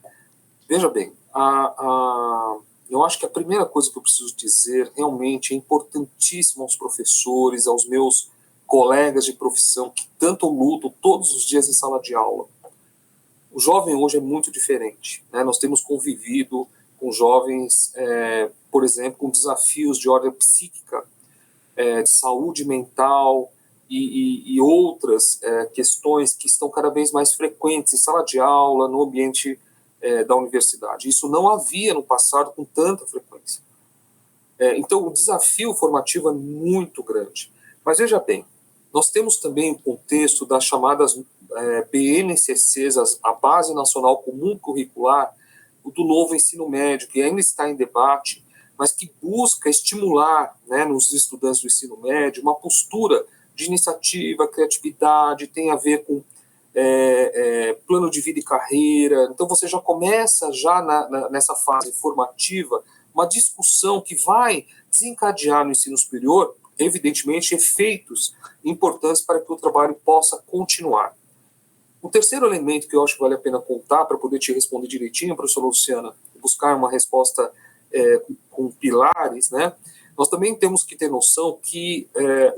Veja bem, eu acho que a primeira coisa que eu preciso dizer realmente é importantíssimo aos professores, aos meus colegas de profissão que tanto lutam todos os dias em sala de aula. O jovem hoje é muito diferente, né? Nós temos convivido com jovens, por exemplo, com desafios de ordem psíquica, de saúde mental e outras questões que estão cada vez mais frequentes em sala de aula, no ambiente da universidade. Isso não havia no passado com tanta frequência. Então, o desafio formativo é muito grande. Mas veja bem, nós temos também o contexto das chamadas BNCCs, a Base Nacional Comum Curricular, do novo ensino médio, que ainda está em debate, mas que busca estimular, né, nos estudantes do ensino médio uma postura de iniciativa, criatividade, tem a ver com plano de vida e carreira. Então você já começa nessa fase formativa uma discussão que vai desencadear no ensino superior, evidentemente, efeitos importantes para que o trabalho possa continuar. O terceiro elemento que eu acho que vale a pena contar para poder te responder direitinho, professora Luciana, buscar uma resposta com pilares, né? Nós também temos que ter noção que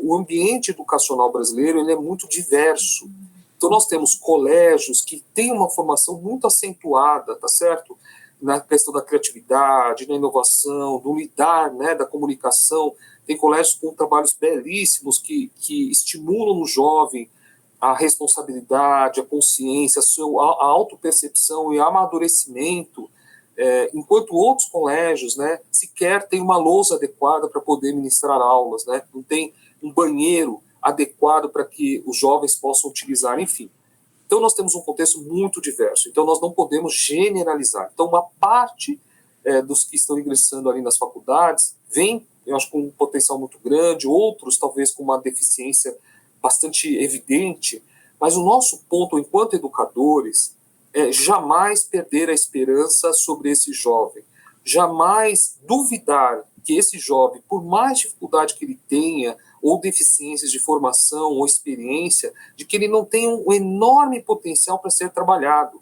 o ambiente educacional brasileiro ele é muito diverso. Então nós temos colégios que têm uma formação muito acentuada, tá certo? Na questão da criatividade, na inovação, do lidar, né, da comunicação. Tem colégios com trabalhos belíssimos que estimulam no jovem a responsabilidade, a consciência, a autopercepção e amadurecimento, enquanto outros colégios, né, sequer têm uma lousa adequada para poder ministrar aulas, né, não tem um banheiro adequado para que os jovens possam utilizar, enfim. Então nós temos um contexto muito diverso, então nós não podemos generalizar. Então uma parte dos que estão ingressando ali nas faculdades vem, eu acho, com um potencial muito grande, outros talvez com uma deficiência bastante evidente, mas o nosso ponto enquanto educadores é jamais perder a esperança sobre esse jovem, jamais duvidar que esse jovem, por mais dificuldade que ele tenha, ou deficiências de formação ou experiência, de que ele não tem um enorme potencial para ser trabalhado.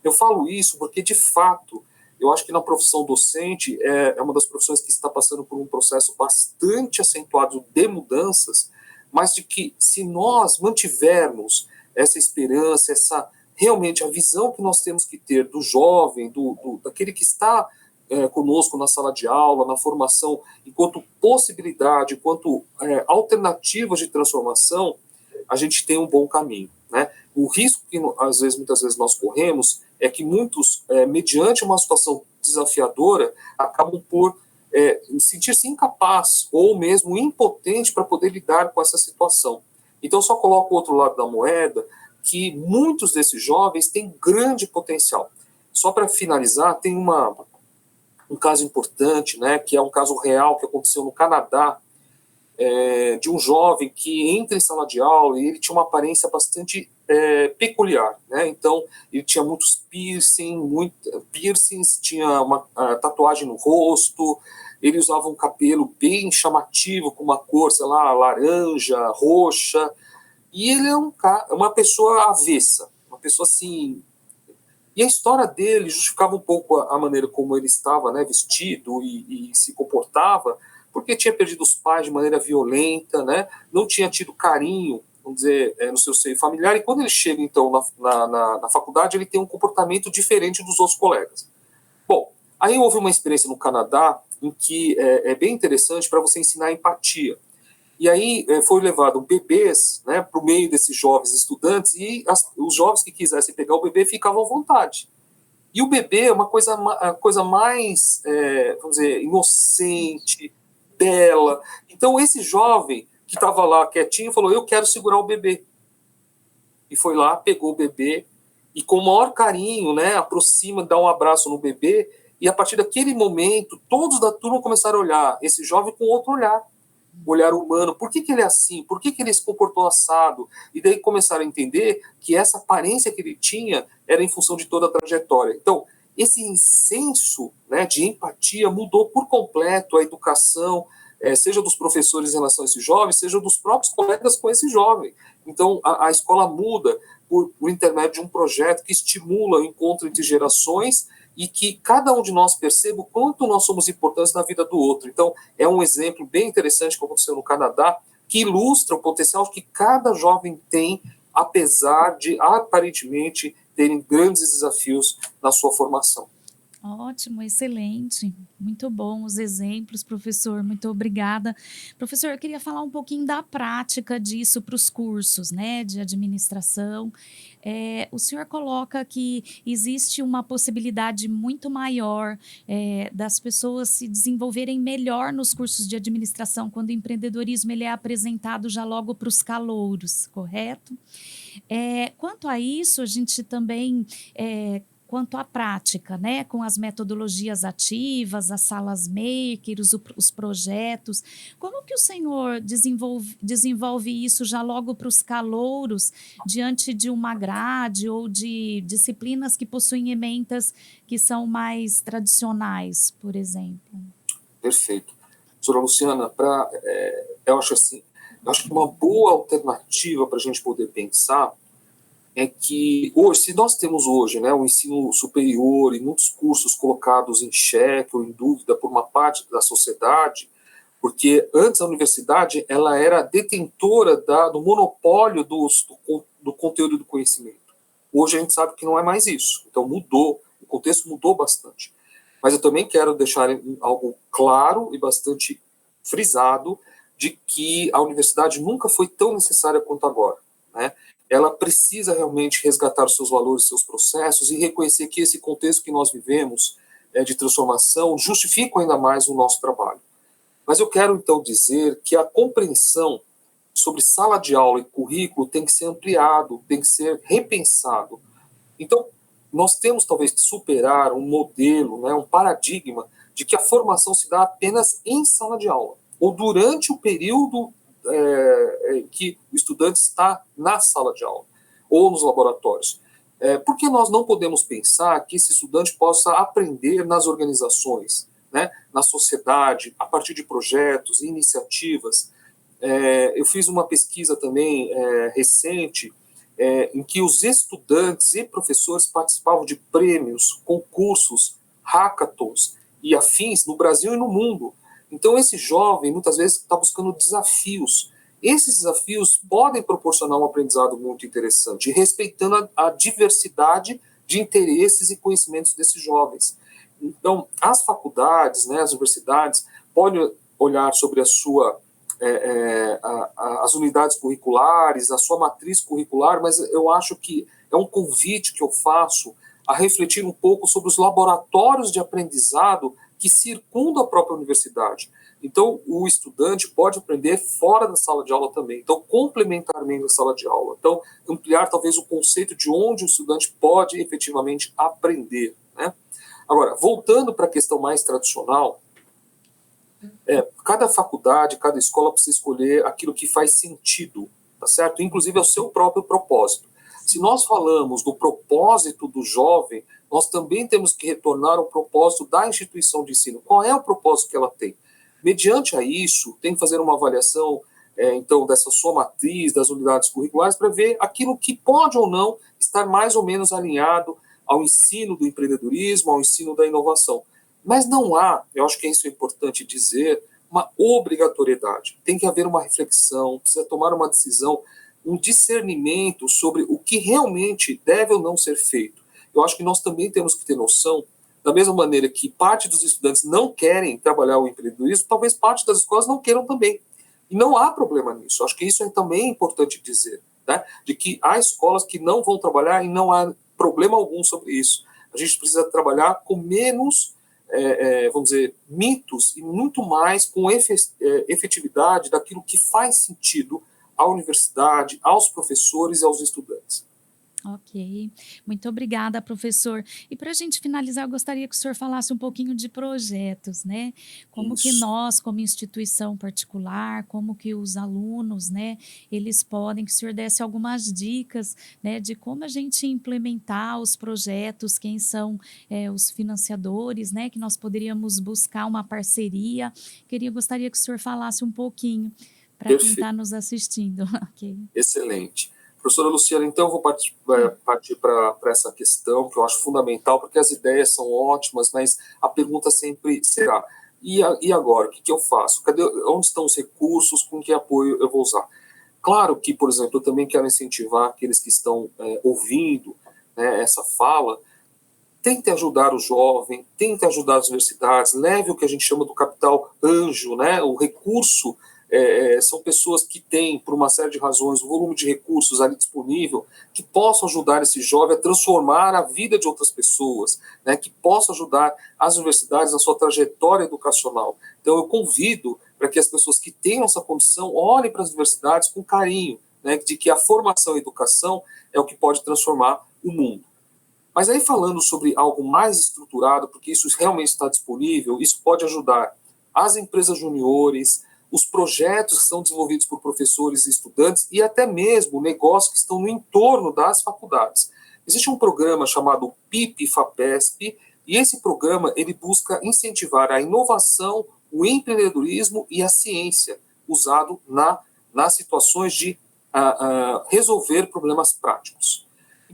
Eu falo isso porque, de fato, eu acho que na profissão docente é uma das profissões que está passando por um processo bastante acentuado de mudanças, mas de que, se nós mantivermos essa esperança, essa realmente a visão que nós temos que ter do jovem, daquele que está conosco na sala de aula, na formação, enquanto possibilidade, enquanto alternativas de transformação, a gente tem um bom caminho, né? O risco que muitas vezes nós corremos é que muitos, mediante uma situação desafiadora, acabam por sentir-se incapaz ou mesmo impotente para poder lidar com essa situação. Então, só coloco o outro lado da moeda, que muitos desses jovens têm grande potencial. Só para finalizar, tem um caso importante, né, que é um caso real que aconteceu no Canadá, de um jovem que entra em sala de aula e ele tinha uma aparência bastante peculiar, né? Então, ele tinha muitos piercings, tinha uma tatuagem no rosto, ele usava um cabelo bem chamativo, com uma cor, sei lá, laranja, roxa, e ele é uma pessoa avessa, uma pessoa assim. E a história dele justificava um pouco a maneira como ele estava, né, vestido e se comportava, porque tinha perdido os pais de maneira violenta, né, não tinha tido carinho, vamos dizer, no seu seio familiar, e quando ele chega, então, na faculdade, ele tem um comportamento diferente dos outros colegas. Bom, aí houve uma experiência no Canadá em que é bem interessante para você ensinar empatia. E aí foi levado bebês, né, para o meio desses jovens estudantes, e os jovens que quisessem pegar o bebê ficavam à vontade. E o bebê é a coisa mais, vamos dizer, inocente, bela. Então esse jovem que estava lá quietinho falou, eu quero segurar o bebê. E foi lá, pegou o bebê, e com o maior carinho, né, aproxima, dá um abraço no bebê, e a partir daquele momento, todos da turma começaram a olhar esse jovem com outro olhar humano, por que ele é assim, por que ele se comportou assado, e daí começaram a entender que essa aparência que ele tinha era em função de toda a trajetória. Então, esse senso, né, de empatia mudou por completo a educação, seja dos professores em relação a esse jovem, seja dos próprios colegas com esse jovem. Então, a escola muda por intermédio de um projeto que estimula o encontro entre gerações e que cada um de nós perceba o quanto nós somos importantes na vida do outro. Então, é um exemplo bem interessante que aconteceu no Canadá, que ilustra o potencial que cada jovem tem, apesar de, aparentemente, terem grandes desafios na sua formação. Ótimo, excelente, muito bom os exemplos, professor, muito obrigada. Professor, eu queria falar um pouquinho da prática disso para os cursos, né, de administração. O senhor coloca que existe uma possibilidade muito maior das pessoas se desenvolverem melhor nos cursos de administração quando o empreendedorismo ele é apresentado já logo para os calouros, correto? Quanto a isso, a gente também... quanto à prática, né, com as metodologias ativas, as salas maker, os projetos, como que o senhor desenvolve isso já logo para os calouros, diante de uma grade ou de disciplinas que possuem ementas que são mais tradicionais, por exemplo? Perfeito. Doutora Luciana, eu acho que uma boa alternativa para a gente poder pensar é que hoje, se nós temos hoje, né, o ensino superior e muitos cursos colocados em xeque ou em dúvida por uma parte da sociedade, porque antes a universidade ela era detentora do monopólio do conteúdo do conhecimento. Hoje a gente sabe que não é mais isso. Então mudou, o contexto mudou bastante. Mas eu também quero deixar algo claro e bastante frisado de que a universidade nunca foi tão necessária quanto agora, né? Ela precisa realmente resgatar os seus valores, seus processos e reconhecer que esse contexto que nós vivemos de transformação justifica ainda mais o nosso trabalho. Mas eu quero, então, dizer que a compreensão sobre sala de aula e currículo tem que ser ampliado, tem que ser repensado. Então, nós temos, talvez, que superar um modelo, né, um paradigma de que a formação se dá apenas em sala de aula, ou durante o período que o estudante está na sala de aula ou nos laboratórios. Por que nós não podemos pensar que esse estudante possa aprender nas organizações, né, na sociedade, a partir de projetos e iniciativas? Eu fiz uma pesquisa também recente em que os estudantes e professores participavam de prêmios, concursos, hackathons e afins no Brasil e no mundo. Então, esse jovem, muitas vezes, está buscando desafios. esses desafios podem proporcionar um aprendizado muito interessante, respeitando a diversidade de interesses e conhecimentos desses jovens. Então, as faculdades, né, as universidades, podem olhar sobre a sua, as unidades curriculares, a sua matriz curricular, mas eu acho que é um convite que eu faço a refletir um pouco sobre os laboratórios de aprendizado que circundam a própria universidade. Então, o estudante pode aprender fora da sala de aula também, então, complementarmente à sala de aula. Então, ampliar talvez o conceito de onde o estudante pode efetivamente aprender, né? Agora, voltando para a questão mais tradicional, cada faculdade, cada escola precisa escolher aquilo que faz sentido, tá certo? Inclusive é o seu próprio propósito. Se nós falamos do propósito do jovem, nós também temos que retornar ao propósito da instituição de ensino. Qual é o propósito que ela tem? Mediante a isso, tem que fazer uma avaliação, então, dessa sua matriz, das unidades curriculares, para ver aquilo que pode ou não estar mais ou menos alinhado ao ensino do empreendedorismo, ao ensino da inovação. Mas não há, eu acho que isso é importante dizer, uma obrigatoriedade. Tem que haver uma reflexão, precisa tomar uma decisão, um discernimento sobre o que realmente deve ou não ser feito. Eu acho que nós também temos que ter noção, da mesma maneira que parte dos estudantes não querem trabalhar o empreendedorismo, talvez parte das escolas não queiram também. E não há problema nisso. Eu acho que isso é também importante dizer, né? De que há escolas que não vão trabalhar e não há problema algum sobre isso. A gente precisa trabalhar com menos, vamos dizer, mitos e muito mais com efetividade daquilo que faz sentido à universidade, aos professores e aos estudantes. Ok, muito obrigada, professor. E para a gente finalizar, eu gostaria que o senhor falasse um pouquinho de projetos, né? Como que Isso. nós, como instituição particular, como que os alunos, né, eles podem, que o senhor desse algumas dicas, né, de como a gente implementar os projetos, quem são os financiadores, né, que nós poderíamos buscar uma parceria. Gostaria que o senhor falasse um pouquinho para quem Perfeito. está nos assistindo. Ok. Excelente. Professora Luciana, então eu vou partir para essa questão que eu acho fundamental, porque as ideias são ótimas, mas a pergunta sempre será, e agora, o que eu faço? Onde estão os recursos, com que apoio eu vou usar? Claro que, por exemplo, eu também quero incentivar aqueles que estão ouvindo, né, essa fala, tente ajudar o jovem, tente ajudar as universidades, leve o que a gente chama do capital anjo, né, o recurso. São pessoas que têm, por uma série de razões, um volume de recursos ali disponível, que possam ajudar esse jovem a transformar a vida de outras pessoas, né, que possam ajudar as universidades na sua trajetória educacional. Então, eu convido para que as pessoas que tenham essa condição olhem para as universidades com carinho, né, de que a formação e a educação é o que pode transformar o mundo. Mas aí, falando sobre algo mais estruturado, porque isso realmente está disponível, isso pode ajudar as empresas juniores, os projetos que são desenvolvidos por professores e estudantes e até mesmo negócios que estão no entorno das faculdades. Existe um programa chamado PIP-FAPESP e esse programa ele busca incentivar a inovação, o empreendedorismo e a ciência usado nas situações de resolver problemas práticos.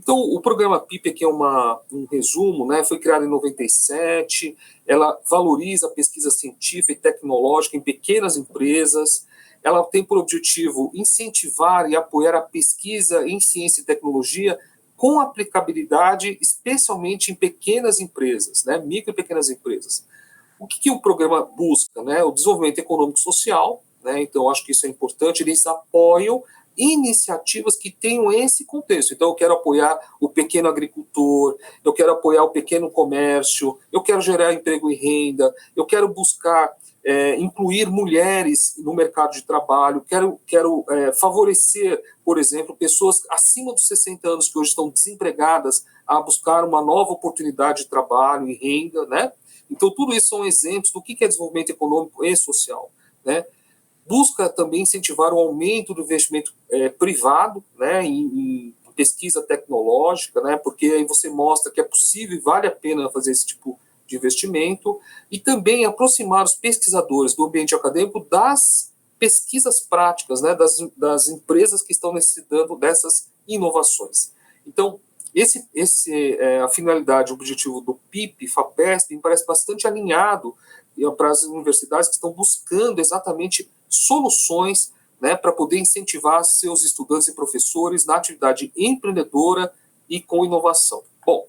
Então, o programa PIP aqui é um resumo, né, foi criado em 97, ela valoriza a pesquisa científica e tecnológica em pequenas empresas, ela tem por objetivo incentivar e apoiar a pesquisa em ciência e tecnologia com aplicabilidade, especialmente em pequenas empresas, né, micro e pequenas empresas. O que o programa busca? Né? O desenvolvimento econômico e social, né, então acho que isso é importante, eles apoiam iniciativas que tenham esse contexto. Então, eu quero apoiar o pequeno agricultor, eu quero apoiar o pequeno comércio, eu quero gerar emprego e renda, eu quero buscar incluir mulheres no mercado de trabalho, quero favorecer, por exemplo, pessoas acima dos 60 anos que hoje estão desempregadas a buscar uma nova oportunidade de trabalho e renda, né? Então, tudo isso são exemplos do que é desenvolvimento econômico e social, né? Busca também incentivar o aumento do investimento privado, né, em pesquisa tecnológica, né, porque aí você mostra que é possível e vale a pena fazer esse tipo de investimento, e também aproximar os pesquisadores do ambiente acadêmico das pesquisas práticas, né, das empresas que estão necessitando dessas inovações. Então, a finalidade, o objetivo do PIP, FAPESP, me parece bastante alinhado para as universidades que estão buscando exatamente soluções né, para poder incentivar seus estudantes e professores na atividade empreendedora e com inovação. Bom,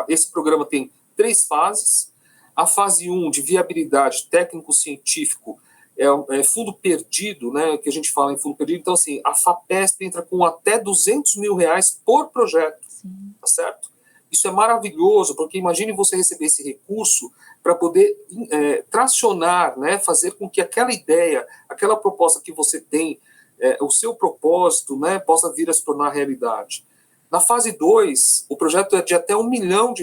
esse programa tem 3 fases. A fase 1, de viabilidade técnico-científico, é fundo perdido, né, que a gente fala em fundo perdido. Então, assim, a FAPESP entra com até R$200 mil por projeto, tá certo? Isso é maravilhoso, porque imagine você receber esse recurso para poder tracionar, né, fazer com que aquela ideia, aquela proposta que você tem, o seu propósito, né, possa vir a se tornar realidade. Na fase 2, o projeto é de até R$1 milhão,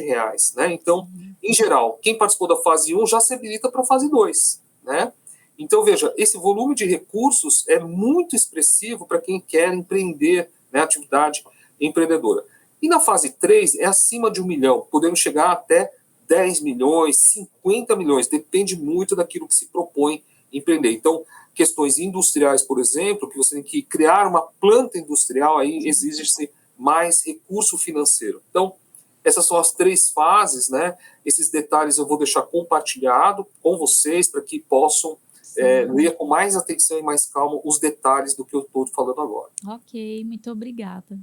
né? Então, em geral, quem participou da fase 1 já se habilita para a fase 2, né? Então, veja, esse volume de recursos é muito expressivo para quem quer empreender, né, atividade empreendedora. E na fase 3 é acima de R$1 milhão, podemos chegar até 10 milhões, 50 milhões, depende muito daquilo que se propõe empreender. Então, questões industriais, por exemplo, que você tem que criar uma planta industrial, aí exige-se mais recurso financeiro. Então, essas são as 3 fases, né? Esses detalhes eu vou deixar compartilhado com vocês para que possam ler com mais atenção e mais calma os detalhes do que eu estou falando agora. Ok, muito obrigada.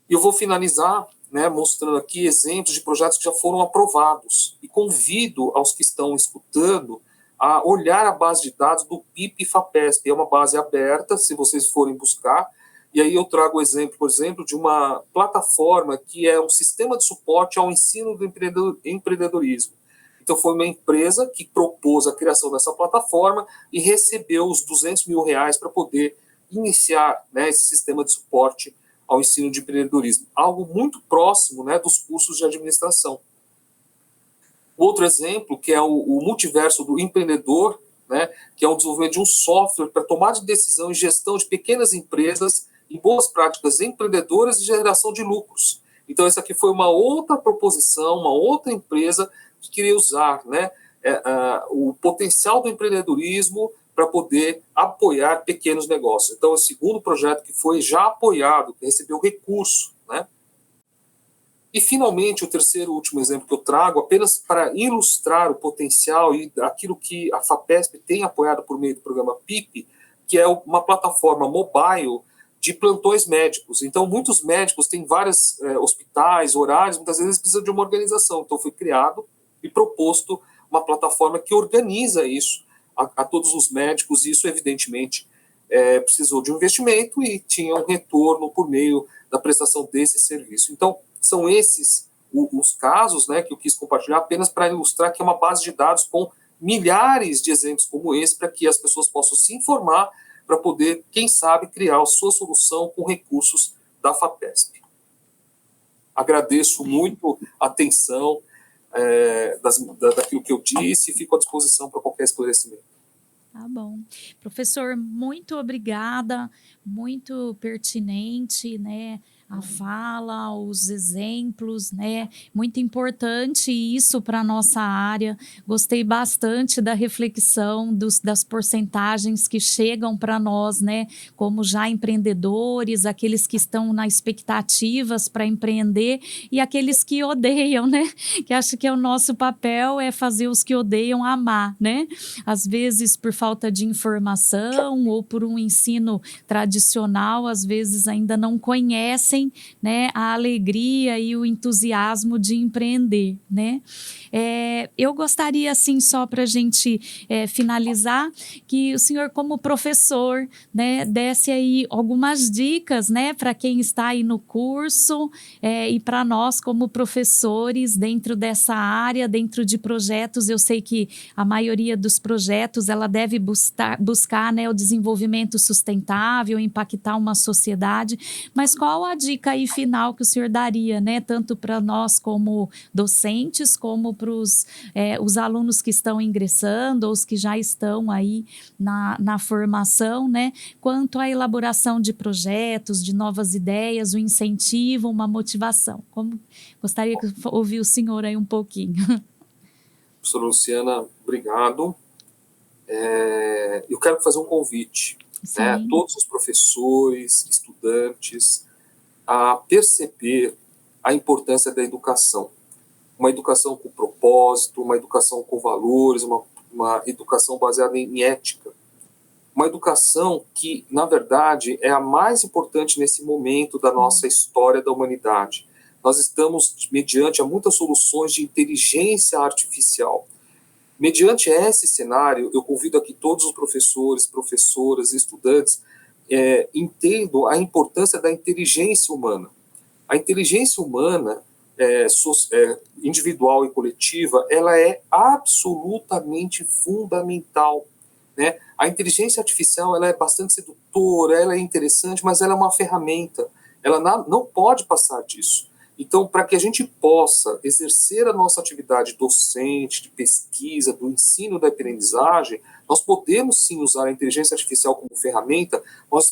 E eu vou finalizar, né, mostrando aqui exemplos de projetos que já foram aprovados. E convido aos que estão escutando a olhar a base de dados do PIP e FAPESP. É uma base aberta, se vocês forem buscar. E aí eu trago o exemplo, por exemplo, de uma plataforma que é um sistema de suporte ao ensino do empreendedorismo. Então foi uma empresa que propôs a criação dessa plataforma e recebeu os R$200 mil para poder iniciar, né, esse sistema de suporte ao ensino de empreendedorismo. Algo muito próximo, né, dos cursos de administração. Outro exemplo, que é o multiverso do empreendedor, né, que é o desenvolvimento de um software para tomar de decisão e gestão de pequenas empresas em boas práticas empreendedoras e geração de lucros. Então, essa aqui foi uma outra proposição, uma outra empresa que queria usar, né, o potencial do empreendedorismo para poder apoiar pequenos negócios. Então, é o segundo projeto que foi já apoiado, que recebeu recurso, né? E, finalmente, o terceiro e último exemplo que eu trago, apenas para ilustrar o potencial e aquilo que a FAPESP tem apoiado por meio do programa PIP, que é uma plataforma mobile de plantões médicos. Então, muitos médicos têm vários hospitais, horários, muitas vezes precisam de uma organização. Então, foi criado e proposto uma plataforma que organiza isso a todos os médicos, e isso, evidentemente, precisou de um investimento e tinha um retorno por meio da prestação desse serviço. Então, são esses os casos, né, que eu quis compartilhar apenas para ilustrar que é uma base de dados com milhares de exemplos como esse, para que as pessoas possam se informar para poder, quem sabe, criar a sua solução com recursos da FAPESP. Agradeço muito a atenção daquilo que eu disse e fico à disposição para qualquer esclarecimento. Tá bom. Professor, muito obrigada, muito pertinente, né? A fala, os exemplos, né? Muito importante isso para a nossa área. Gostei bastante da reflexão das porcentagens que chegam para nós, né? Como já empreendedores, aqueles que estão na expectativas para empreender e aqueles que odeiam, né? Que acho que é o nosso papel é fazer os que odeiam amar, né? Às vezes por falta de informação ou por um ensino tradicional, às vezes ainda não conhecem, né, a alegria e o entusiasmo de empreender, né? Eu gostaria, assim, só para a gente finalizar, que o senhor, como professor, né, desse aí algumas dicas, né, para quem está aí no curso e para nós como professores dentro dessa área, dentro de projetos. Eu sei que a maioria dos projetos ela deve buscar, né, o desenvolvimento sustentável, impactar uma sociedade, mas qual a dica aí final que o senhor daria, né, tanto para nós como docentes, como para os alunos que estão ingressando, ou os que já estão aí na formação, né, quanto à elaboração de projetos, de novas ideias, o incentivo, uma motivação? Gostaria de ouvir o senhor aí um pouquinho. Professora Luciana, obrigado. Eu quero fazer um convite, né, a todos os professores, estudantes, a perceber a importância da educação. Uma educação com propósito, uma educação com valores, uma educação baseada em ética. uma educação que, na verdade, é a mais importante nesse momento da nossa história da humanidade. Nós estamos mediante a muitas soluções de inteligência artificial. Mediante esse cenário, eu convido aqui todos os professores, professoras, estudantes, entendam a importância da inteligência humana. A inteligência humana, individual e coletiva, ela é absolutamente fundamental, né? A inteligência artificial, ela é bastante sedutora, ela é interessante, mas ela é uma ferramenta. Ela não pode passar disso. Então, para que a gente possa exercer a nossa atividade docente, de pesquisa, do ensino, da aprendizagem, nós podemos sim usar a inteligência artificial como ferramenta,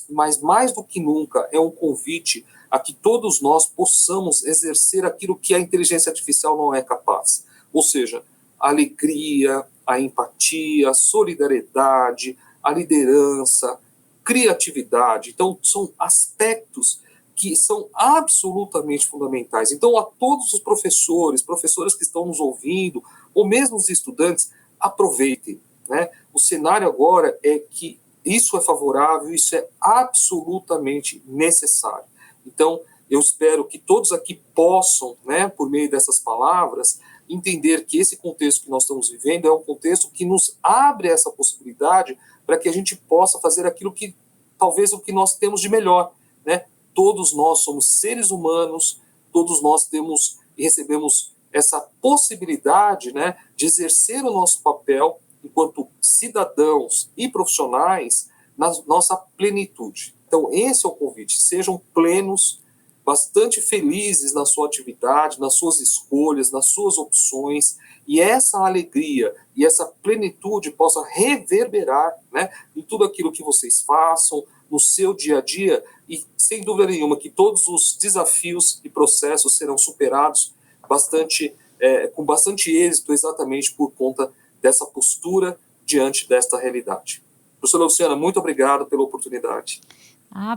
mas mais do que nunca é um convite a que todos nós possamos exercer aquilo que a inteligência artificial não é capaz. Ou seja, a alegria, a empatia, a solidariedade, a liderança, criatividade. Então, são aspectos que são absolutamente fundamentais. Então, a todos os professores, professoras que estão nos ouvindo, ou mesmo os estudantes, aproveitem, né? O cenário agora é que isso é favorável, isso é absolutamente necessário. Então, eu espero que todos aqui possam, né, por meio dessas palavras, entender que esse contexto que nós estamos vivendo é um contexto que nos abre essa possibilidade para que a gente possa fazer aquilo que, talvez, o que nós temos de melhor, né? Todos nós somos seres humanos, todos nós temos e recebemos essa possibilidade, né, de exercer o nosso papel enquanto cidadãos e profissionais na nossa plenitude. Então, esse é o convite. Sejam plenos, bastante felizes na sua atividade, nas suas escolhas, nas suas opções, e essa alegria e essa plenitude possa reverberar, né, em tudo aquilo que vocês façam, no seu dia a dia, e sem dúvida nenhuma que todos os desafios e processos serão superados com bastante êxito, exatamente por conta dessa postura diante desta realidade. Professora Luciana, muito obrigado pela oportunidade.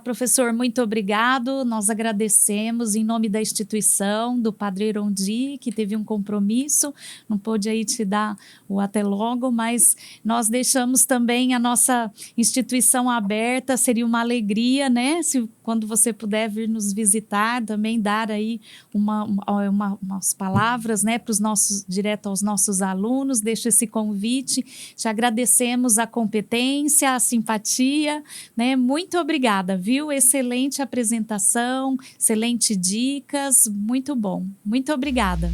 Professor, muito obrigado. Nós agradecemos em nome da instituição, do Padre Erondi, que teve um compromisso, não pôde aí te dar o até logo, mas nós deixamos também a nossa instituição aberta. Seria uma alegria, né? Quando você puder vir nos visitar, também dar aí umas palavras, né, direto aos nossos alunos. Deixo esse convite. Te agradecemos a competência, a simpatia, né? Muito obrigada. Viu? Excelente apresentação, excelente dicas, muito bom. Muito obrigada.